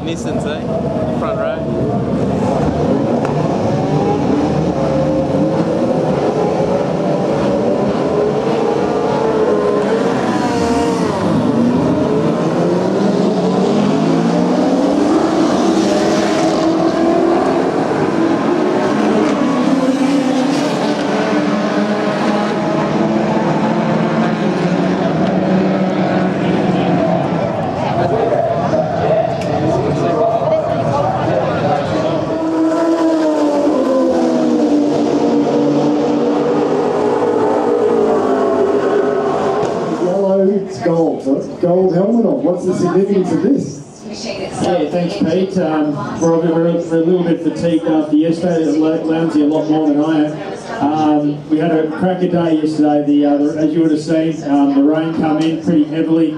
Nissans, eh? Front row. Gold helmet on. What's the significance of this? Yeah, thanks Pete. We're a little bit fatigued after yesterday. Lounsey a lot more than I am. We had a cracker day yesterday. As you would have seen, the rain come in pretty heavily.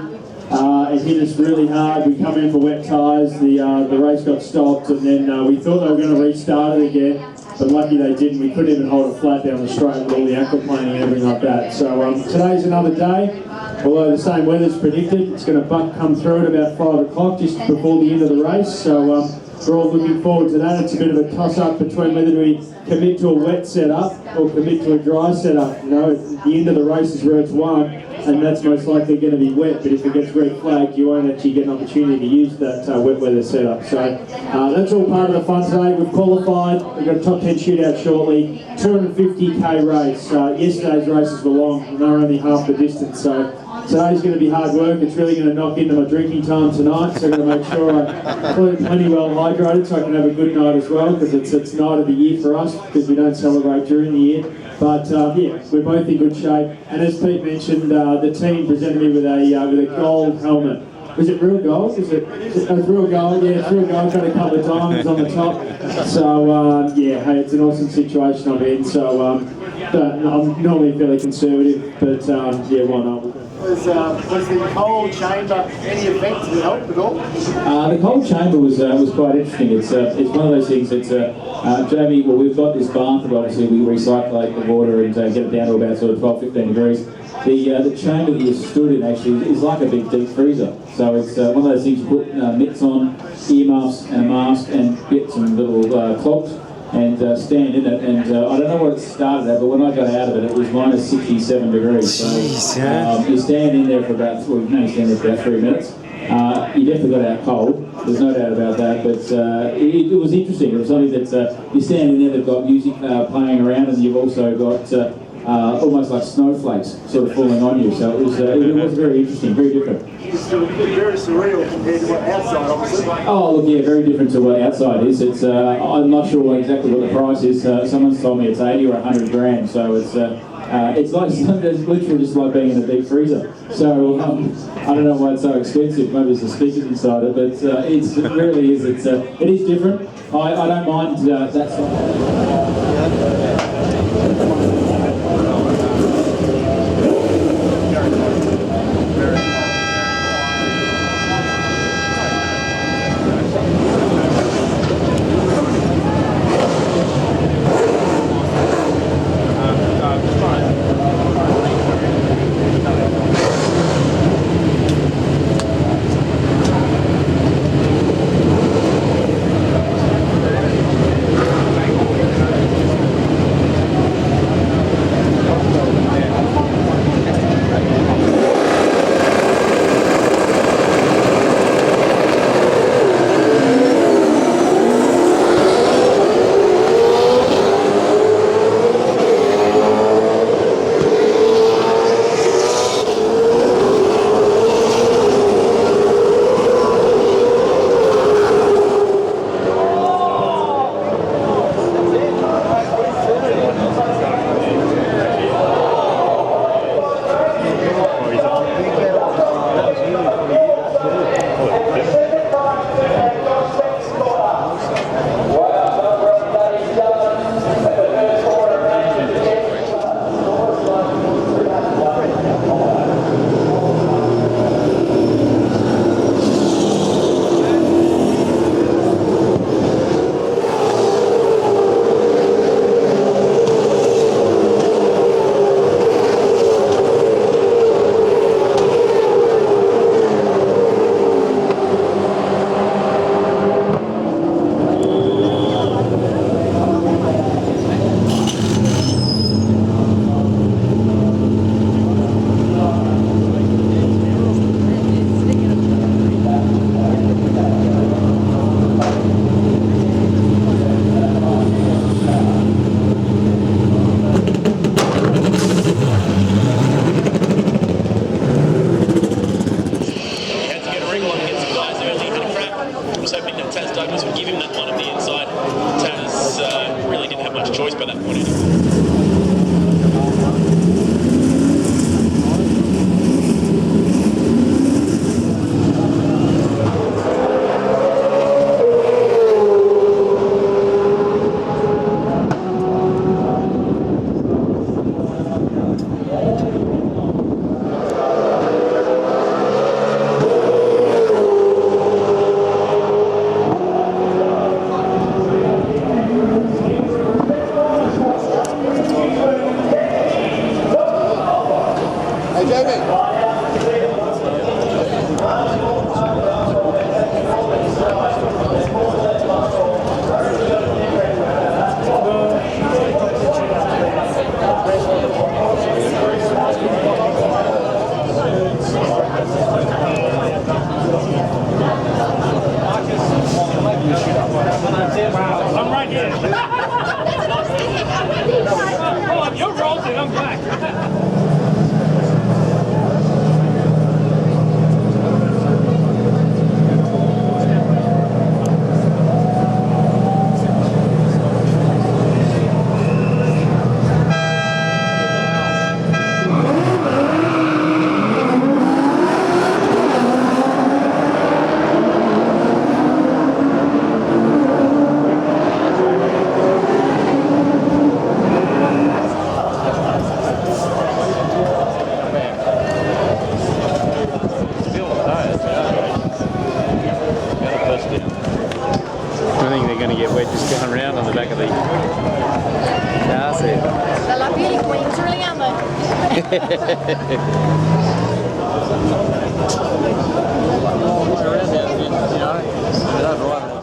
It hit us really hard. We come in for wet tyres. The race got stopped, and then we thought they were going to restart it again. But lucky they didn't. We couldn't even hold it flat down the straight with all the aquaplaning and everything like that. So today's another day. Although the same weather's predicted, it's going to come through at about 5 o'clock, just before the end of the race. So we're all looking forward to that. It's a bit of a toss-up between whether we commit to a wet setup or commit to a dry setup. You know, the end of the race is where it's won, and that's most likely going to be wet. But if it gets red flagged, you won't actually get an opportunity to use that wet weather setup. So that's all part of the fun today. We've qualified. We've got a top 10 shootout shortly. 250k race. Yesterday's races were long, and they were only half the distance. So today's going to be hard work. It's really going to knock into my drinking time tonight, so I'm going to make sure I'm plenty well hydrated so I can have a good night as well, because it's night of the year for us, because we don't celebrate during the year. But yeah, we're both in good shape. And as Pete mentioned, the team presented me with a gold helmet. Was it real gold? It's real gold, yeah, it's real gold. Got a couple of diamonds on the top. So yeah, hey, it's an awesome situation I'm in. So I'm normally fairly conservative, but yeah, why not? Was the cold chamber any effect? Did it help at all? The cold chamber was quite interesting. It's one of those things that Jamie, well, we've got this bath that obviously we recirculate the water and get it down to about sort of 12-15 degrees. The chamber that you stood in actually is like a big deep freezer. So it's one of those things you put mitts on, earmuffs and a mask, and get some little clogs and stand in it. And I don't know what it started at, but when I got out of it, it was minus 67 degrees. So you stand in there for about, well, you can only stand there for about 3 minutes. You definitely got out cold, there's no doubt about that, but it was interesting. It was something that you stand in there, they've got music playing around, and you've also got almost like snowflakes sort of falling on you. So it was very interesting, very different. It's very surreal compared to what outside, obviously. Oh, look, yeah, very different to what outside is. It's I'm not sure exactly what the price is. Someone's told me it's 80 or 100 grand. So it's like it's literally just like being in a deep freezer. So I don't know why it's so expensive. Maybe there's the speakers inside it, but it really is. It is different. I don't mind that sort. Hey, Jamie. I'm right here. Oh, you're rolling, I'm back. I think they're going to get wedges going around on the back of the car seat. They're like beauty queens, really, aren't they? Around there, you know,